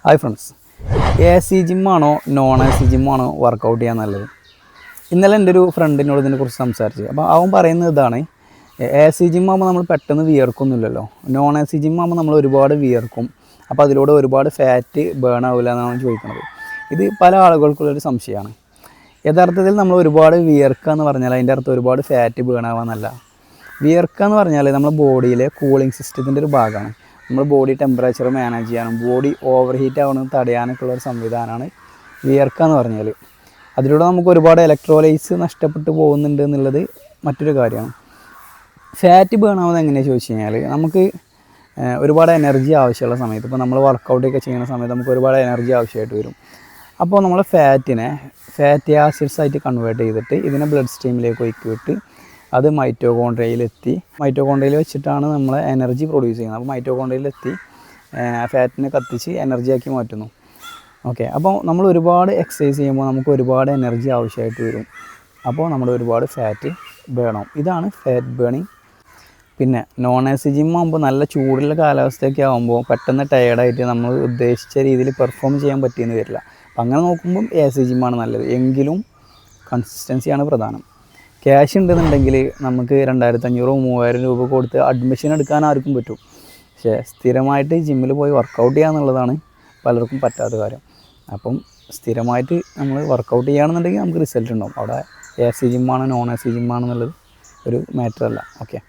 Hi friends, AC ജിമ്മാണോ non AC ജിമ്മാണോ workout ചെയ്യാൻ നല്ലത്? ഇന്നലെ എൻ്റെ ഒരു ഫ്രണ്ടിനോട് ഇതിനെക്കുറിച്ച് സംസാരിച്ചു. അപ്പോൾ അവൻ പറയുന്നത് ഇതാണ്, AC ജിമ്മാകുമ്പോൾ നമ്മൾ പെട്ടെന്ന് വിയർക്കൊന്നുമില്ലല്ലോ, നോൺ AC ജിമ്മാകുമ്പോൾ നമ്മൾ ഒരുപാട് വിയർക്കും, അപ്പോൾ അതിലൂടെ ഒരുപാട് ഫാറ്റ് ബേൺ ആവില്ല എന്നാണ് ചോദിക്കുന്നത്. ഇത് പല ആളുകൾക്കുള്ളൊരു സംശയമാണ്. യഥാർത്ഥത്തിൽ നമ്മൾ ഒരുപാട് വിയർക്കുക എന്ന് പറഞ്ഞാൽ അതിൻ്റെ അർത്ഥം ഒരുപാട് ഫാറ്റ് ബേൺ ആവാന്നല്ല. വിയർക്കുക എന്ന് പറഞ്ഞാൽ നമ്മുടെ ബോഡിയിലെ കൂളിംഗ് സിസ്റ്റത്തിൻ്റെ ഒരു ഭാഗമാണ്. നമ്മൾ ബോഡി ടെമ്പറേച്ചർ മാനേജ് ചെയ്യാനും ബോഡി ഓവർ ഹീറ്റ് ആവുന്നത് തടയാനൊക്കെ ഉള്ളൊരു സംവിധാനമാണ് വിയർക്കുക എന്ന് പറഞ്ഞാൽ. അതിലൂടെ നമുക്ക് ഒരുപാട് ഇലക്ട്രോലൈറ്റ്സ് നഷ്ടപ്പെട്ടു പോകുന്നുണ്ട് എന്നുള്ളത് മറ്റൊരു കാര്യമാണ്. ഫാറ്റ് ബേൺ ആവുന്നത് എങ്ങനെയാണെന്ന് ചോദിച്ചു കഴിഞ്ഞാൽ, നമുക്ക് ഒരുപാട് എനർജി ആവശ്യമുള്ള സമയത്ത്, ഇപ്പോൾ നമ്മൾ വർക്കൗട്ടൊക്കെ ചെയ്യുന്ന സമയത്ത് നമുക്ക് ഒരുപാട് എനർജി ആവശ്യമായിട്ട് വരും. അപ്പോൾ നമ്മൾ ഫാറ്റിനെ ഫാറ്റി ആസിഡ്സ് ആയിട്ട് കൺവേർട്ട് ചെയ്തിട്ട് ഇതിനെ ബ്ലഡ് സ്ട്രീമിലേക്ക് ഒഴുക്കിവിട്ട് അത് മൈറ്റോകോൺഡ്രിയയിൽ വെച്ചിട്ടാണ് നമ്മൾ എനർജി പ്രൊഡ്യൂസ് ചെയ്യുന്നത്. അപ്പോൾ മൈറ്റോകോൺഡ്രിയയിലെത്തി ഫാറ്റിനെ കത്തിച്ച് എനർജിയാക്കി മാറ്റുന്നു. ഓക്കെ, അപ്പോൾ നമ്മൾ ഒരുപാട് എക്സസൈസ് ചെയ്യുമ്പോൾ നമുക്ക് ഒരുപാട് എനർജി ആവശ്യമായിട്ട് വരും. അപ്പോൾ നമ്മൾ ഒരുപാട് ഫാറ്റ് ബേൺ ആവും. ഇതാണ് ഫാറ്റ് ബേണിങ്. പിന്നെ നോൺ AC ജിമ്മാകുമ്പോൾ നല്ല ചൂടുള്ള കാലാവസ്ഥയൊക്കെ ആകുമ്പോൾ പെട്ടെന്ന് ടയേർഡായിട്ട് നമ്മൾ ഉദ്ദേശിച്ച രീതിയിൽ പെർഫോം ചെയ്യാൻ പറ്റിയെന്ന് വരില്ല. അപ്പം അങ്ങനെ നോക്കുമ്പം AC ജിമ്മാണ് നല്ലത്. എങ്കിലും കൺസിസ്റ്റൻസിയാണ് പ്രധാനം. ക്യാഷ് ഉണ്ടെന്നുണ്ടെങ്കിൽ നമുക്ക് 2500-3000 രൂപ കൊടുത്ത് അഡ്മിഷൻ എടുക്കാൻ ആർക്കും പറ്റും. പക്ഷേ സ്ഥിരമായിട്ട് ജിമ്മിൽ പോയി വർക്കൗട്ട് ചെയ്യുക എന്നുള്ളതാണ് പലർക്കും പറ്റാത്ത കാര്യം. അപ്പം സ്ഥിരമായിട്ട് നമ്മൾ വർക്കൗട്ട് ചെയ്യുകയാണെന്നുണ്ടെങ്കിൽ നമുക്ക് റിസൾട്ട് ഉണ്ടാവും. അവിടെ AC ജിമ്മാണോ നോൺ AC ജിമ്മാണെന്നുള്ളത് ഒരു മാറ്ററല്ല. ഓക്കെ.